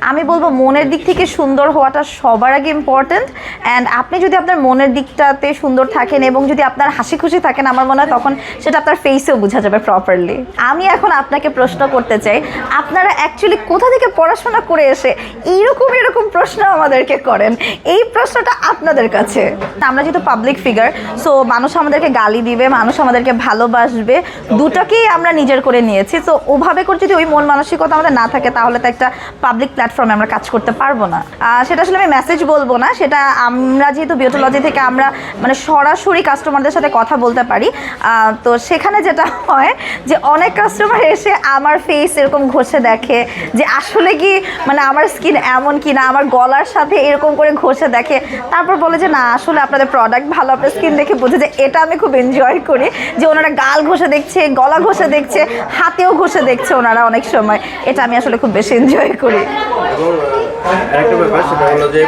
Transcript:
আমি বলবো মনের দিক থেকে সুন্দর হওয়াটা সবার আগে ইম্পর্টেন্ট। অ্যান্ড আপনি যদি আপনার মনের দিকটাতে সুন্দর থাকেন এবং যদি আপনার হাসি খুশি থাকেন, আমার মনে হয় তখন সেটা আপনার ফেসেও বোঝা যাবে প্রপারলি। আমি এখন আপনাকে প্রশ্ন করতে চাই, আপনারা অ্যাকচুয়ালি কোথা থেকে পড়াশোনা করে এসে এরকম প্রশ্ন আমাদেরকে করেন? এই প্রশ্নটা আপনাদের কাছে। আমরা যেহেতু পাবলিক ফিগার, সো মানুষ আমাদেরকে গালি দিবে, মানুষ আমাদেরকে ভালোবাসবে, দুটাকেই আমরা নিজের করে নিয়েছি। তো ওভাবে করে যদি ওই মন মানসিকতা আমাদের না থাকে, তাহলে তো একটা পাবলিক প্ল্যাটফর্মে আমরা কাজ করতে পারবো না। সেটা আসলে আমি মেসেজ বলবো না, সেটা আমরা যেহেতু বিউটোলজি থেকে আমরা মানে সরাসরি কাস্টমারদের সাথে কথা বলতে পারি। তো সেখানে যেটা হয় যে অনেক কাস্টমার এসে আমার ফেস এরকম ঘষে দেখে যে আসলে কি মানে আমার স্কিন এমন কি না, আমার গলার সাথে এরকম করে ঘষে দেখে, তারপর বলে যে না আসলে আপনাদের প্রোডাক্ট ভালো, আপনার স্কিন দেখে বুঝে। যে এটা আমি খুব এনজয় করি যে ওনারা গাল ঘষে দেখছে, গলা ঘষে দেখছে, হাতেও ঘষে দেখছে ওনারা অনেক সময়। এটা আমি আসলে খুব বেশি এনজয় করি। এবং আরেকটা ব্যাপার সেটা হলো যে